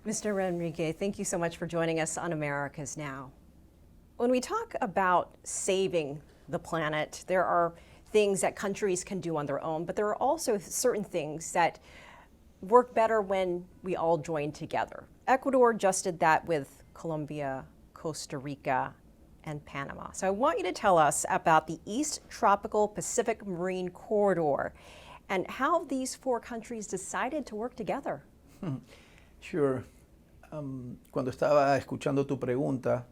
Mr. Enrique, thank you so much for joining us on Americas Now. When we talk about saving the planet, there are things that countries can do on their own, but there are also certain things that work better when we all join together. Ecuador just did that with Colombia, Costa Rica, and Panama. So I want you to tell us about the East Tropical Pacific Marine Corridor and how these four countries decided to work together. Sure. Cuando estaba escuchando tu pregunta,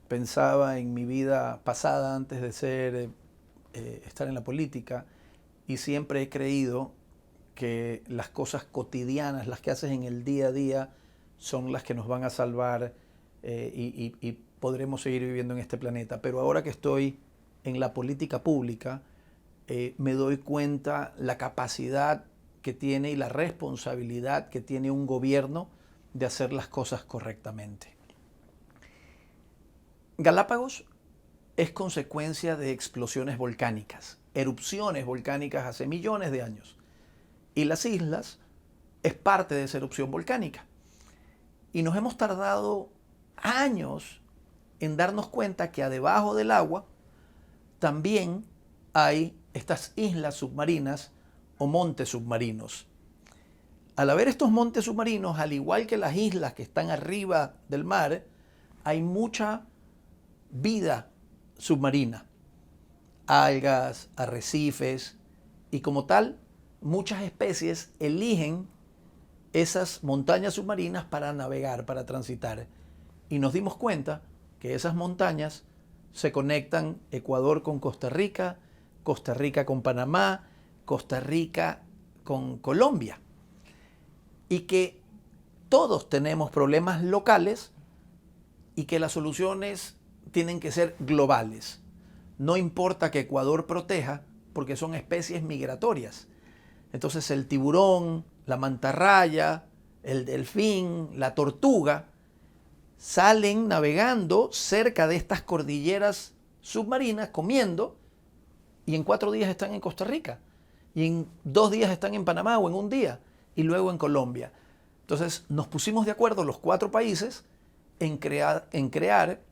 pensaba en mi vida pasada antes de estar en la política, y siempre he creído que las cosas cotidianas, las que haces en el día a día, son las que nos van a salvar y podremos seguir viviendo en este planeta. Pero ahora que estoy en la política pública, me doy cuenta la capacidad que tiene y la responsabilidad que tiene un gobierno de hacer las cosas correctamente. Galápagos es consecuencia de explosiones volcánicas, erupciones volcánicas hace millones de años. Y las islas es parte de esa erupción volcánica. Y nos hemos tardado años en darnos cuenta que debajo del agua también hay estas islas submarinas o montes submarinos. Al haber estos montes submarinos, al igual que las islas que están arriba del mar, hay mucha vida submarina, algas, arrecifes, y como tal, muchas especies eligen esas montañas submarinas para navegar, para transitar. Y nos dimos cuenta que esas montañas se conectan Ecuador con Costa Rica con Panamá, Costa Rica con Colombia. Y que todos tenemos problemas locales y que las soluciones tienen que ser globales. No importa que Ecuador proteja, porque son especies migratorias. Entonces el tiburón, la mantarraya, el delfín, la tortuga, salen navegando cerca de estas cordilleras submarinas, comiendo, y en 4 días están en Costa Rica, y en 2 días están en Panamá, o en un día, y luego en Colombia. Entonces nos pusimos de acuerdo los 4 países en crear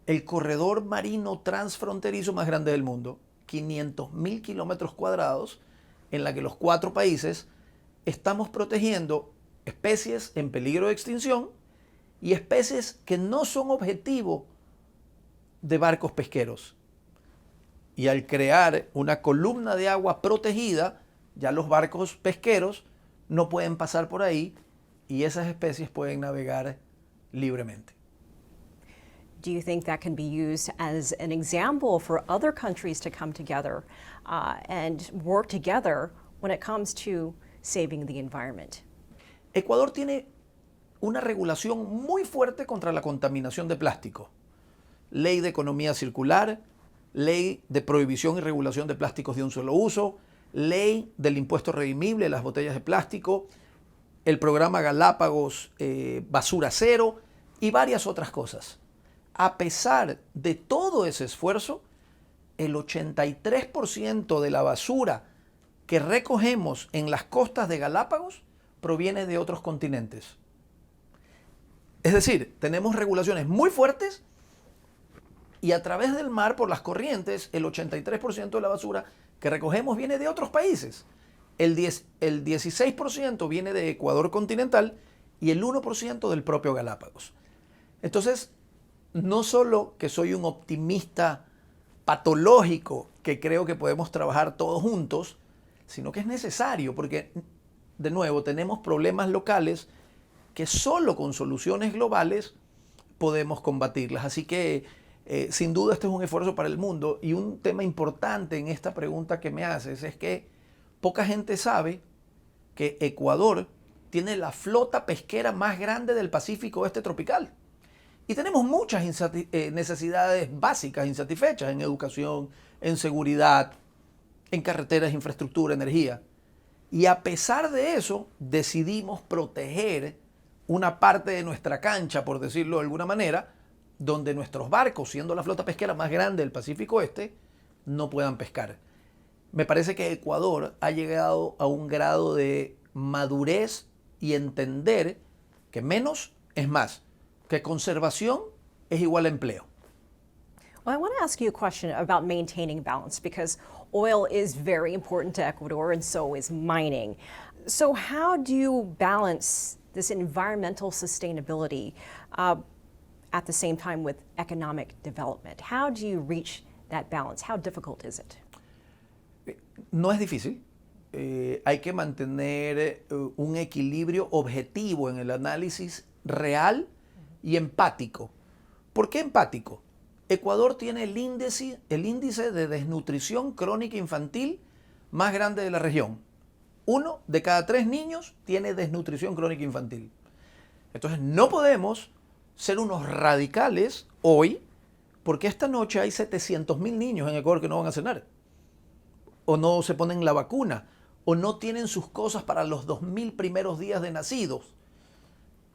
el corredor marino transfronterizo más grande del mundo, 500.000 kilómetros cuadrados, en la que los 4 países estamos protegiendo especies en peligro de extinción y especies que no son objetivo de barcos pesqueros. Y al crear una columna de agua protegida, ya los barcos pesqueros no pueden pasar por ahí y esas especies pueden navegar libremente. Do you think that can be used as an example for other countries to come together and work together when it comes to saving the environment? Ecuador tiene una regulación muy fuerte contra la contaminación de plástico. Ley de economía circular, ley de prohibición y regulación de plásticos de un solo uso, ley del impuesto redimible de las botellas de plástico, el programa Galápagos Basura Cero y varias otras cosas. A pesar de todo ese esfuerzo, el 83% de la basura que recogemos en las costas de Galápagos proviene de otros continentes. Es decir, tenemos regulaciones muy fuertes y a través del mar, por las corrientes, el 83% de la basura que recogemos viene de otros países. El 16% viene de Ecuador continental y el 1% del propio Galápagos. Entonces, no solo que soy un optimista patológico que creo que podemos trabajar todos juntos, sino que es necesario porque, de nuevo, tenemos problemas locales que solo con soluciones globales podemos combatirlas. Así que, sin duda, este es un esfuerzo para el mundo. Y un tema importante en esta pregunta que me haces es que poca gente sabe que Ecuador tiene la flota pesquera más grande del Pacífico Oeste tropical. Y tenemos muchas necesidades básicas insatisfechas en educación, en seguridad, en carreteras, infraestructura, energía. Y a pesar de eso, decidimos proteger una parte de nuestra cancha, por decirlo de alguna manera, donde nuestros barcos, siendo la flota pesquera más grande del Pacífico Oeste, no puedan pescar. Me parece que Ecuador ha llegado a un grado de madurez y entender que menos es más, que conservación es igual a empleo. Well, I want to ask you a question about maintaining balance because oil is very important to Ecuador and so is mining. So, how do you balance this environmental sustainability at the same time with economic development? How do you reach that balance? How difficult is it? No es difícil. Hay que mantener un equilibrio objetivo en el análisis real y empático. ¿Por qué empático? Ecuador tiene el índice de desnutrición crónica infantil más grande de la región. 1 de cada 3 niños tiene desnutrición crónica infantil. Entonces no podemos ser unos radicales hoy porque esta noche hay 700,000 niños en Ecuador que no van a cenar. O no se ponen la vacuna. O no tienen sus cosas para los 2,000 primeros días de nacidos.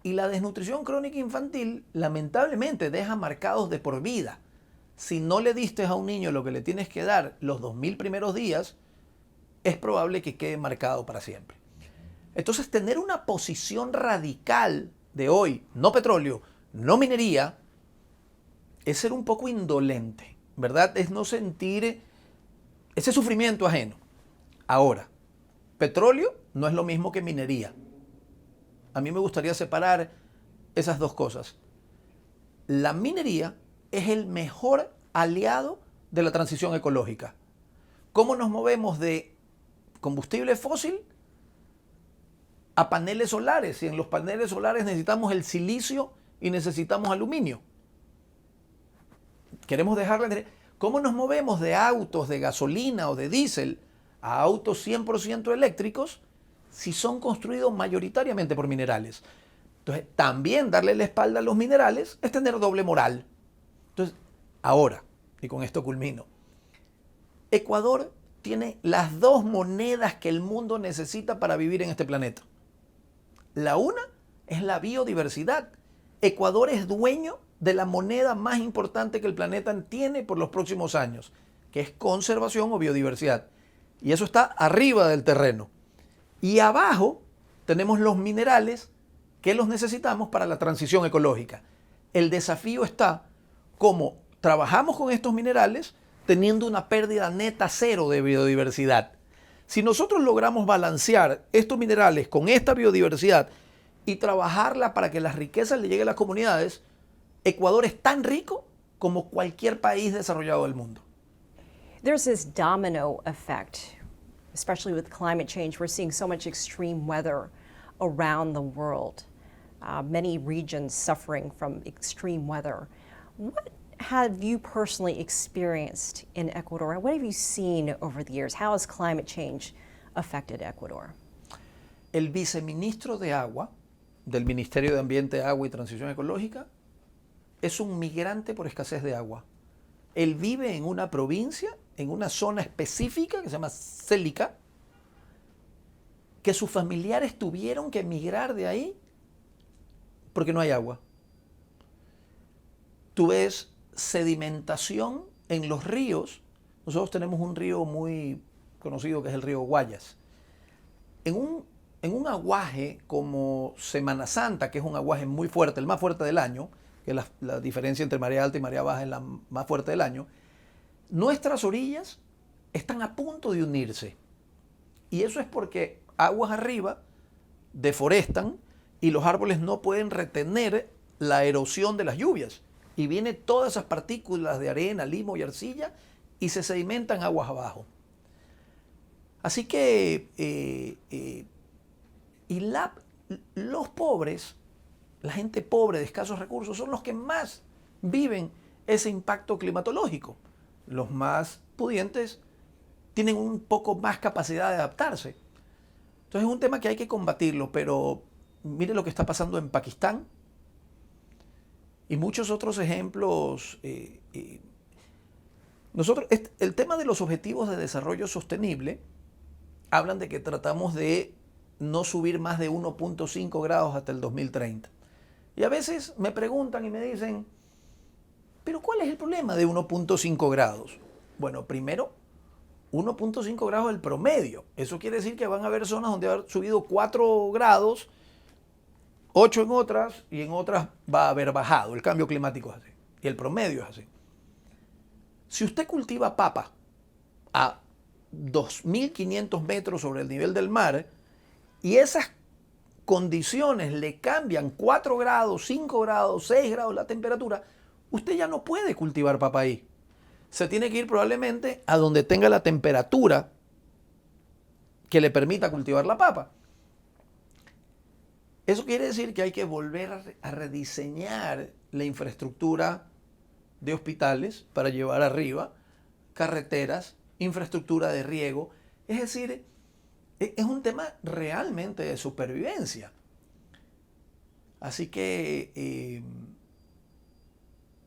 Y la desnutrición crónica infantil lamentablemente deja marcados de por vida. Si no le diste a un niño lo que le tienes que dar los 2,000 primeros días, es probable que quede marcado para siempre. Entonces, tener una posición radical de hoy, no petróleo, no minería, es ser un poco indolente, ¿verdad? Es no sentir ese sufrimiento ajeno. Ahora, petróleo no es lo mismo que minería. A mí me gustaría separar esas dos cosas. La minería es el mejor aliado de la transición ecológica. ¿Cómo nos movemos de combustible fósil a paneles solares? Y en los paneles solares necesitamos el silicio y necesitamos aluminio. Queremos dejarle. ¿Cómo nos movemos de autos de gasolina o de diésel a autos 100% eléctricos si son construidos mayoritariamente por minerales? Entonces, también darle la espalda a los minerales es tener doble moral. Entonces, ahora, y con esto culmino, Ecuador tiene las dos monedas que el mundo necesita para vivir en este planeta. La una es la biodiversidad. Ecuador es dueño de la moneda más importante que el planeta tiene por los próximos años, que es conservación o biodiversidad. Y eso está arriba del terreno. Y abajo tenemos los minerales que los necesitamos para la transición ecológica. El desafío está cómo trabajamos con estos minerales teniendo una pérdida neta cero de biodiversidad. Si nosotros logramos balancear estos minerales con esta biodiversidad y trabajarla para que las riquezas le lleguen a las comunidades, Ecuador es tan rico como cualquier país desarrollado del mundo. There's this domino effect, especially with climate change. We're seeing so much extreme weather around the world, many regions suffering from extreme weather. What have you personally experienced in Ecuador? What have you seen over the years? How has climate change affected Ecuador? El viceministro de Agua del Ministerio de Ambiente, Agua y Transición Ecológica es un migrante por escasez de agua. Él vive en una provincia, en una zona específica que se llama Célica, que sus familiares tuvieron que emigrar de ahí porque no hay agua. Tú ves sedimentación en los ríos. Nosotros tenemos un río muy conocido que es el río Guayas. En un aguaje como Semana Santa, que es un aguaje muy fuerte, el más fuerte del año, que la diferencia entre marea alta y marea baja es la más fuerte del año, nuestras orillas están a punto de unirse. Y eso es porque aguas arriba deforestan y los árboles no pueden retener la erosión de las lluvias. Y vienen todas esas partículas de arena, limo y arcilla y se sedimentan aguas abajo. Así que los pobres, la gente pobre de escasos recursos, son los que más viven ese impacto climatológico. Los más pudientes tienen un poco más capacidad de adaptarse. Entonces es un tema que hay que combatirlo, pero mire lo que está pasando en Pakistán y muchos otros ejemplos. El tema de los objetivos de desarrollo sostenible hablan de que tratamos de no subir más de 1.5 grados hasta el 2030. Y a veces me preguntan y me dicen, ¿pero cuál es el problema de 1.5 grados? Bueno, primero, 1.5 grados es el promedio. Eso quiere decir que van a haber zonas donde ha subido 4 grados 8 en otras y en otras va a haber bajado. El cambio climático es así. Y el promedio es así. Si usted cultiva papa a 2.500 metros sobre el nivel del mar y esas condiciones le cambian 4 grados, 5 grados, 6 grados la temperatura, usted ya no puede cultivar papa ahí. Se tiene que ir probablemente a donde tenga la temperatura que le permita cultivar la papa. Eso quiere decir que hay que volver a rediseñar la infraestructura de hospitales para llevar arriba carreteras, infraestructura de riego. Es decir, es un tema realmente de supervivencia. Así que,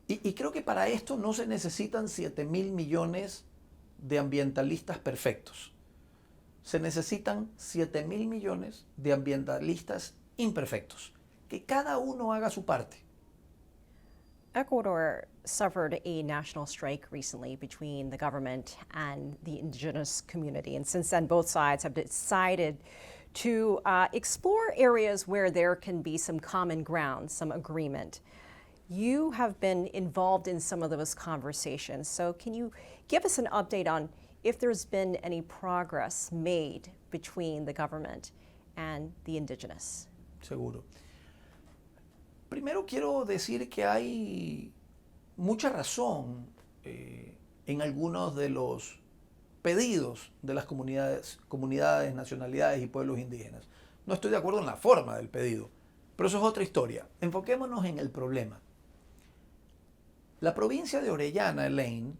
y creo que para esto no se necesitan 7.000 millones de ambientalistas perfectos. Se necesitan 7.000 millones de ambientalistas imperfectos. Que cada uno haga su parte. Ecuador suffered a national strike recently between the government and the indigenous community. And since then, both sides have decided to explore areas where there can be some common ground, some agreement. You have been involved in some of those conversations. So can you give us an update on if there's been any progress made between the government and the indigenous? Seguro. Primero quiero decir que hay mucha razón en algunos de los pedidos de las comunidades, nacionalidades y pueblos indígenas. No estoy de acuerdo en la forma del pedido, pero eso es otra historia. Enfoquémonos en el problema. La provincia de Orellana, Elaine,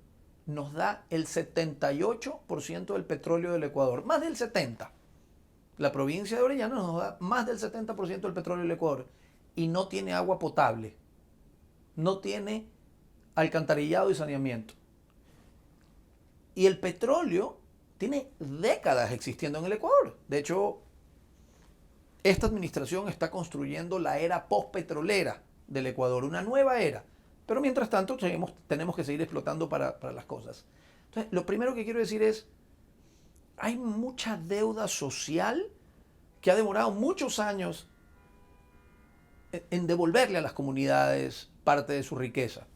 nos da el 78% del petróleo del Ecuador, más del 70%. La provincia de Orellana nos da más del 70% del petróleo del Ecuador y no tiene agua potable, no tiene alcantarillado y saneamiento. Y el petróleo tiene décadas existiendo en el Ecuador. De hecho, esta administración está construyendo la era postpetrolera del Ecuador, una nueva era. Pero mientras tanto tenemos que seguir explotando para las cosas. Entonces, lo primero que quiero decir es, hay mucha deuda social que ha demorado muchos años en devolverle a las comunidades parte de su riqueza.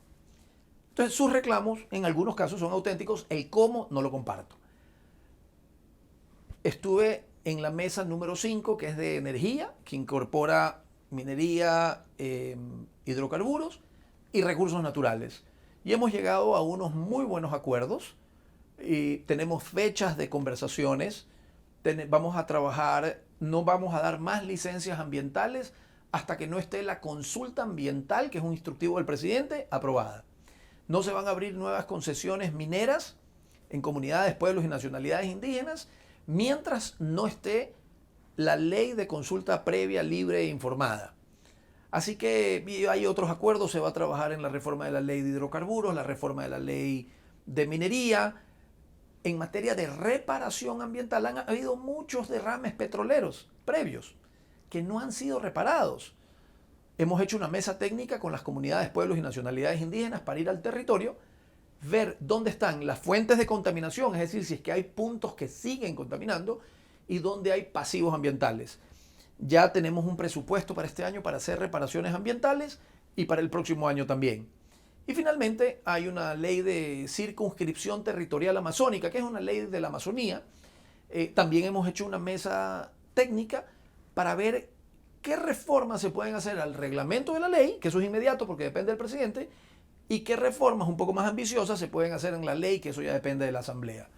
Entonces, sus reclamos en algunos casos son auténticos, el cómo no lo comparto. Estuve en la mesa número 5, que es de energía, que incorpora minería, hidrocarburos y recursos naturales. Y hemos llegado a unos muy buenos acuerdos. Y tenemos fechas de conversaciones. Vamos a trabajar, no vamos a dar más licencias ambientales hasta que no esté la consulta ambiental, que es un instructivo del presidente, aprobada. No se van a abrir nuevas concesiones mineras en comunidades, pueblos y nacionalidades indígenas mientras no esté la ley de consulta previa, libre e informada. Así que hay otros acuerdos, se va a trabajar en la reforma de la ley de hidrocarburos, la reforma de la ley de minería. En materia de reparación ambiental han habido muchos derrames petroleros previos que no han sido reparados. Hemos hecho una mesa técnica con las comunidades, pueblos y nacionalidades indígenas para ir al territorio, ver dónde están las fuentes de contaminación, es decir, si es que hay puntos que siguen contaminando y dónde hay pasivos ambientales. Ya tenemos un presupuesto para este año para hacer reparaciones ambientales y para el próximo año también. Y finalmente hay una ley de circunscripción territorial amazónica, que es una ley de la Amazonía. También hemos hecho una mesa técnica para ver qué reformas se pueden hacer al reglamento de la ley, que eso es inmediato porque depende del presidente, y qué reformas un poco más ambiciosas se pueden hacer en la ley, que eso ya depende de la Asamblea.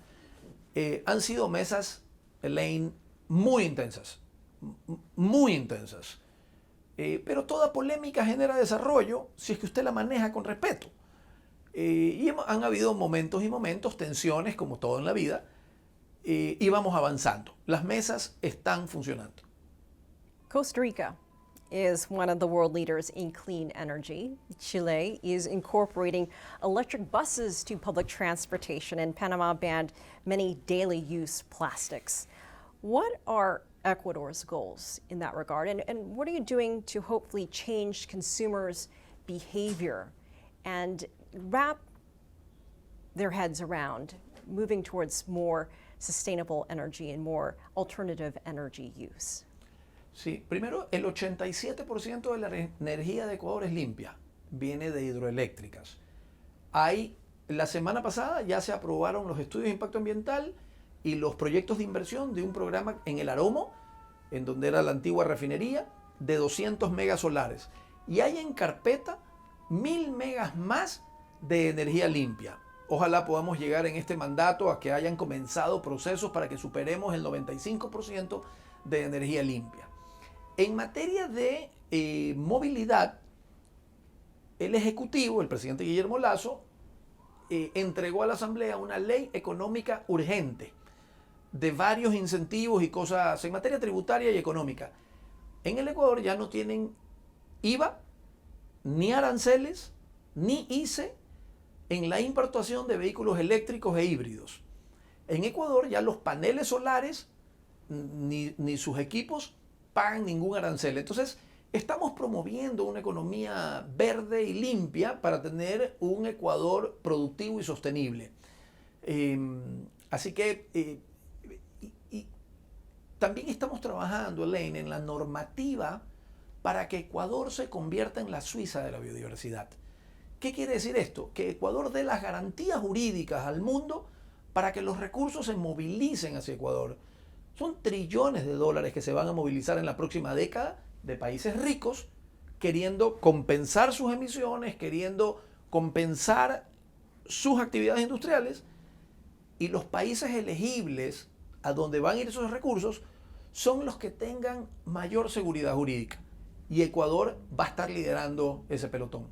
Han sido mesas, Elaine, muy intensas, pero toda polémica genera desarrollo si es que usted la maneja con respeto. Han habido momentos y momentos, tensiones, como todo en la vida, y vamos avanzando. Las mesas están funcionando. Costa Rica is one of the world leaders in clean energy. Chile is incorporating electric buses to public transportation, and Panama banned many daily use plastics. What are Ecuador's goals in that regard? And what are you doing to hopefully change consumers' behavior and wrap their heads around moving towards more sustainable energy and more alternative energy use? Sí, primero, el 87% de la energía de Ecuador es limpia, viene de hidroeléctricas. La semana pasada ya se aprobaron los estudios de impacto ambiental y los proyectos de inversión de un programa en el Aromo, en donde era la antigua refinería, de 200 megas solares. Y hay en carpeta 1000 megas más de energía limpia. Ojalá podamos llegar en este mandato a que hayan comenzado procesos para que superemos el 95% de energía limpia. En materia de movilidad, el Ejecutivo, el presidente Guillermo Lasso, entregó a la Asamblea una ley económica urgente de varios incentivos y cosas en materia tributaria y económica. En el Ecuador ya no tienen IVA, ni aranceles, ni ICE en la importación de vehículos eléctricos e híbridos. En Ecuador ya los paneles solares ni sus equipos pagan ningún arancel. Entonces, estamos promoviendo una economía verde y limpia para tener un Ecuador productivo y sostenible. Así que también estamos trabajando, Elaine, en la normativa para que Ecuador se convierta en la Suiza de la biodiversidad. ¿Qué quiere decir esto? Que Ecuador dé las garantías jurídicas al mundo para que los recursos se movilicen hacia Ecuador. Son trillones de dólares que se van a movilizar en la próxima década de países ricos queriendo compensar sus emisiones, queriendo compensar sus actividades industriales, y los países elegibles a donde van a ir esos recursos son los que tengan mayor seguridad jurídica. Y Ecuador va a estar liderando ese pelotón.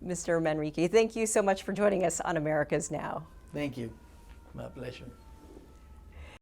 Mr. Manrique, thank you so much for joining us on America's Now. Thank you. My pleasure.